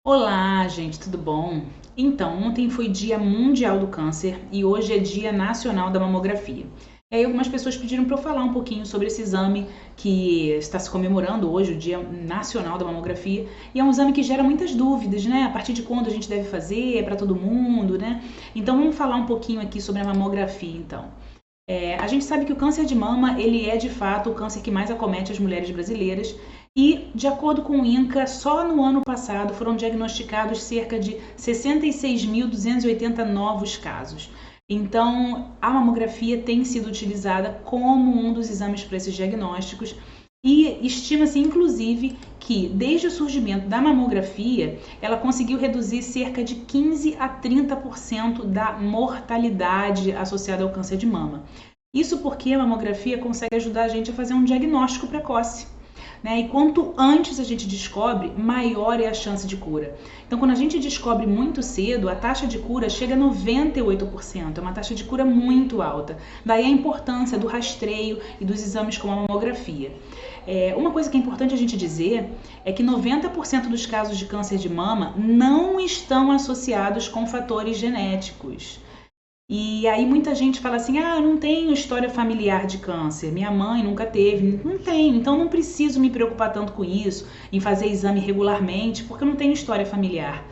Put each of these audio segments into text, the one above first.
Olá, gente, tudo bom? Então, ontem foi Dia Mundial do Câncer e hoje é Dia Nacional da Mamografia. E aí, algumas pessoas pediram para eu falar um pouquinho sobre esse exame que está se comemorando hoje, o Dia Nacional da Mamografia, e é um exame que gera muitas dúvidas, né? A partir de quando a gente deve fazer, é para todo mundo, né? Então, vamos falar um pouquinho aqui sobre a mamografia, então. A gente sabe que o câncer de mama, ele é de fato o câncer que mais acomete as mulheres brasileiras e, de acordo com o INCA, só no ano passado foram diagnosticados cerca de 66.280 novos casos. Então, a mamografia tem sido utilizada como um dos exames para esses diagnósticos e estima-se, inclusive, que desde o surgimento da mamografia, ela conseguiu reduzir cerca de 15 a 30% da mortalidade associada ao câncer de mama. Isso porque a mamografia consegue ajudar a gente a fazer um diagnóstico precoce. Né? E quanto antes a gente descobre, maior é a chance de cura. Então, quando a gente descobre muito cedo, a taxa de cura chega a 98%, é uma taxa de cura muito alta. Daí a importância do rastreio e dos exames como a mamografia. Uma coisa que é importante a gente dizer é que 90% dos casos de câncer de mama não estão associados com fatores genéticos. E aí muita gente fala assim, eu não tenho história familiar de câncer, minha mãe nunca teve, não tenho, então não preciso me preocupar tanto com isso, em fazer exame regularmente, porque eu não tenho história familiar.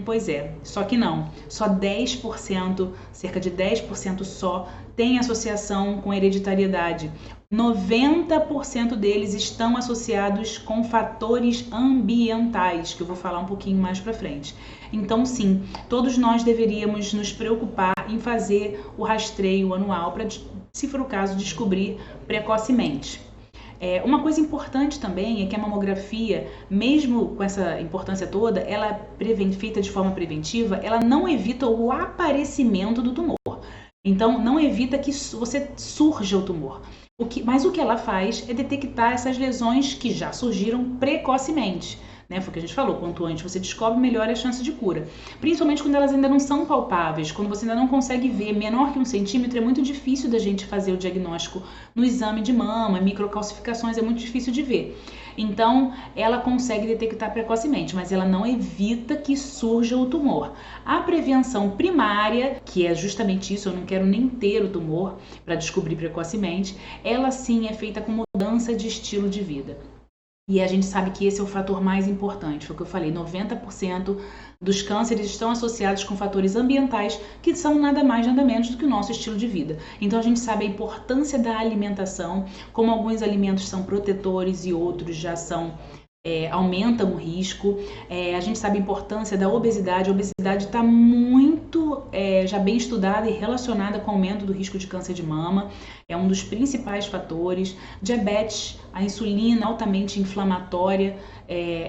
Pois é, só que não, só 10%, cerca de 10% só, tem associação com hereditariedade. 90% deles estão associados com fatores ambientais, que eu vou falar um pouquinho mais para frente. Então, sim, todos nós deveríamos nos preocupar em fazer o rastreio anual para, se for o caso, descobrir precocemente. Uma coisa importante também é que a mamografia, mesmo com essa importância toda, ela é feita de forma preventiva, ela não evita o aparecimento do tumor. Então, não evita que você surja o tumor. Mas o que ela faz é detectar essas lesões que já surgiram precocemente. Né? Foi o que a gente falou, quanto antes você descobre, melhor é a chance de cura. Principalmente quando elas ainda não são palpáveis, quando você ainda não consegue ver menor que 1 centímetro, é muito difícil da gente fazer o diagnóstico no exame de mama, microcalcificações é muito difícil de ver. Então, ela consegue detectar precocemente, mas ela não evita que surja o tumor. A prevenção primária, que é justamente isso, eu não quero nem ter o tumor para descobrir precocemente, ela sim é feita com mudança de estilo de vida. E a gente sabe que esse é o fator mais importante, foi o que eu falei, 90% dos cânceres estão associados com fatores ambientais, que são nada mais, nada menos do que o nosso estilo de vida. Então a gente sabe a importância da alimentação, como alguns alimentos são protetores e outros já são aumentam o risco. A gente sabe a importância da obesidade. A obesidade está muito já bem estudada e relacionada com o aumento do risco de câncer de mama. É um dos principais fatores. Diabetes, a insulina altamente inflamatória,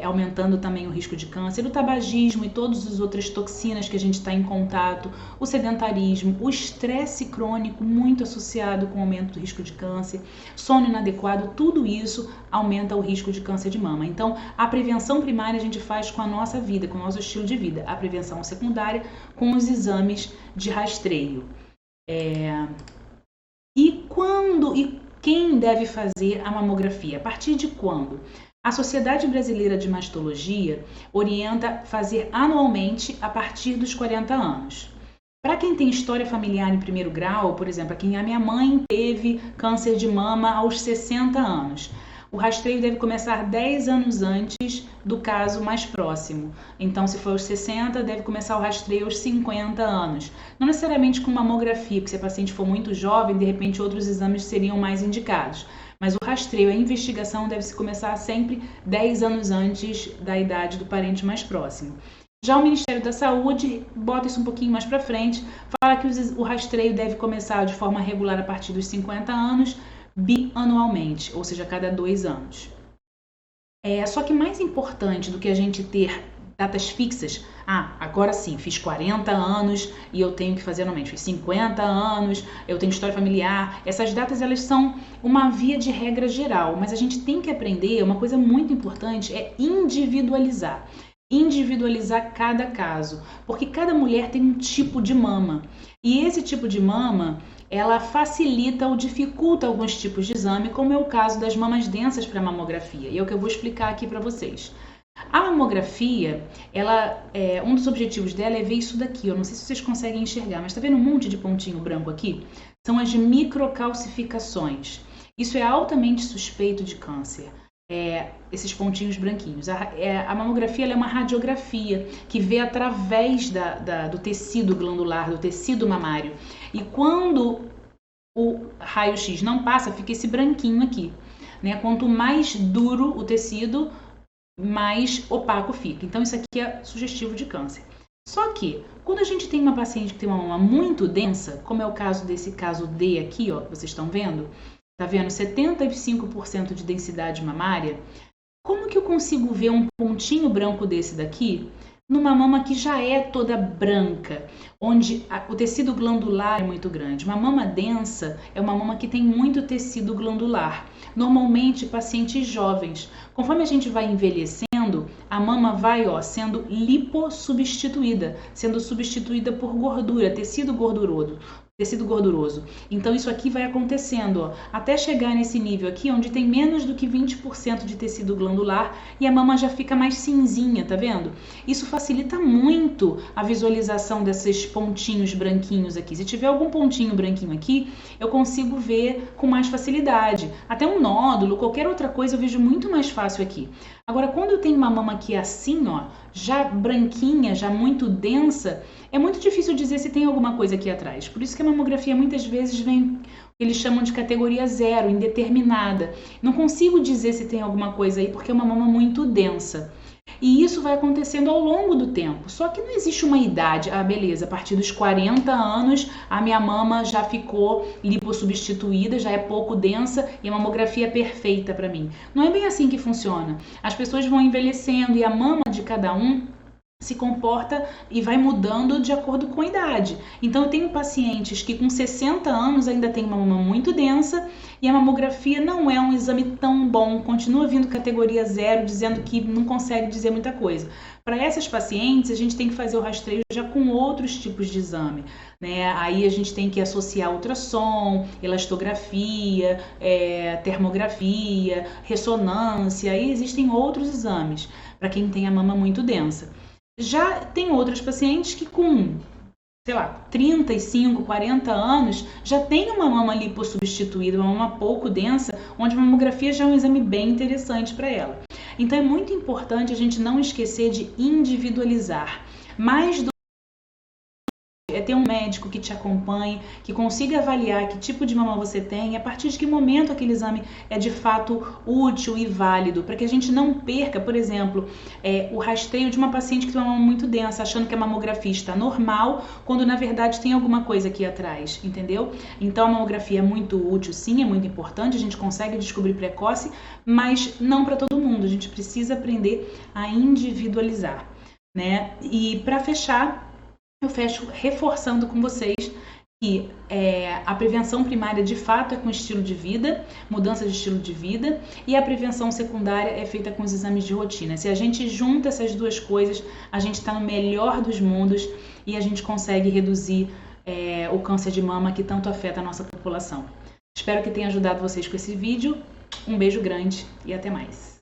aumentando também o risco de câncer. O tabagismo e todas as outras toxinas que a gente está em contato. O sedentarismo, o estresse crônico, muito associado com o aumento do risco de câncer. Sono inadequado, tudo isso aumenta o risco de câncer de mama. Então, a prevenção primária a gente faz com a nossa vida, com o nosso estilo de vida. A prevenção secundária com os exames de rastreio. E quando e quem deve fazer a mamografia? A partir de quando? A Sociedade Brasileira de Mastologia orienta fazer anualmente a partir dos 40 anos. Para quem tem história familiar em primeiro grau, por exemplo, a minha mãe teve câncer de mama aos 60 anos. O rastreio deve começar 10 anos antes do caso mais próximo. Então, se for aos 60, deve começar o rastreio aos 50 anos. Não necessariamente com mamografia, porque se a paciente for muito jovem, de repente outros exames seriam mais indicados. Mas o rastreio, a investigação deve se começar sempre 10 anos antes da idade do parente mais próximo. Já o Ministério da Saúde bota isso um pouquinho mais para frente, fala que o rastreio deve começar de forma regular a partir dos 50 anos, bianualmente, ou seja, a cada 2 anos. Só que mais importante do que a gente ter datas fixas, agora sim, fiz 40 anos e eu tenho que fazer anualmente, fiz 50 anos, eu tenho história familiar, essas datas elas são uma via de regra geral, mas a gente tem que aprender, uma coisa muito importante é individualizar cada caso, porque cada mulher tem um tipo de mama, e esse tipo de mama ela facilita ou dificulta alguns tipos de exame, como é o caso das mamas densas para mamografia, e é o que eu vou explicar aqui para vocês. A mamografia, um dos objetivos dela é ver isso daqui. Eu não sei se vocês conseguem enxergar, mas tá vendo um monte de pontinho branco aqui? São as microcalcificações. Isso é altamente suspeito de câncer. Esses pontinhos branquinhos. A mamografia ela é uma radiografia que vê através do tecido glandular, do tecido mamário. E quando o raio-x não passa, fica esse branquinho aqui. Né? Quanto mais duro o tecido, mais opaco fica. Então isso aqui é sugestivo de câncer. Só que, quando a gente tem uma paciente que tem uma mama muito densa, como é o caso desse caso D aqui, ó, que vocês estão vendo, tá vendo? 75% de densidade mamária. Como que eu consigo ver um pontinho branco desse daqui numa mama que já é toda branca, onde o tecido glandular é muito grande? Uma mama densa é uma mama que tem muito tecido glandular. Normalmente, pacientes jovens. Conforme a gente vai envelhecendo, a mama vai sendo lipossubstituída, sendo substituída por gordura, tecido gorduroso. Então isso aqui vai acontecendo, até chegar nesse nível aqui, onde tem menos do que 20% de tecido glandular e a mama já fica mais cinzinha, tá vendo? Isso facilita muito a visualização desses pontinhos branquinhos aqui. Se tiver algum pontinho branquinho aqui, eu consigo ver com mais facilidade. Até um nódulo, qualquer outra coisa, eu vejo muito mais fácil aqui. Agora, quando eu tenho uma mama aqui assim, já branquinha, já muito densa, é muito difícil dizer se tem alguma coisa aqui atrás. Por isso que a mamografia muitas vezes vem, eles chamam de categoria 0, indeterminada. Não consigo dizer se tem alguma coisa aí porque é uma mama muito densa. E isso vai acontecendo ao longo do tempo. Só que não existe uma idade. Beleza, a partir dos 40 anos a minha mama já ficou lipossubstituída, já é pouco densa e a mamografia é perfeita para mim. Não é bem assim que funciona. As pessoas vão envelhecendo e a mama de cada um se comporta e vai mudando de acordo com a idade. Então eu tenho pacientes que com 60 anos ainda tem uma mama muito densa e a mamografia não é um exame tão bom, continua vindo categoria 0, dizendo que não consegue dizer muita coisa. Para essas pacientes a gente tem que fazer o rastreio já com outros tipos de exame, né? Aí a gente tem que associar ultrassom, elastografia, termografia, ressonância, aí existem outros exames para quem tem a mama muito densa. Já tem outras pacientes que com, sei lá, 35, 40 anos, já tem uma mama lipossubstituída, uma mama pouco densa, onde a mamografia já é um exame bem interessante para ela. Então é muito importante a gente não esquecer de individualizar. Mais do é ter um médico que te acompanhe, que consiga avaliar que tipo de mama você tem e a partir de que momento aquele exame é de fato útil e válido, para que a gente não perca, por exemplo, o rastreio de uma paciente que tem uma mama muito densa, achando que a mamografia está normal, quando na verdade tem alguma coisa aqui atrás, entendeu? Então a mamografia é muito útil, sim, é muito importante, a gente consegue descobrir precoce, mas não para todo mundo, a gente precisa aprender a individualizar, né? E para fechar, eu fecho reforçando com vocês que a prevenção primária de fato é com estilo de vida, mudança de estilo de vida, e a prevenção secundária é feita com os exames de rotina. Se a gente junta essas duas coisas, a gente está no melhor dos mundos e a gente consegue reduzir o câncer de mama que tanto afeta a nossa população. Espero que tenha ajudado vocês com esse vídeo. Um beijo grande e até mais.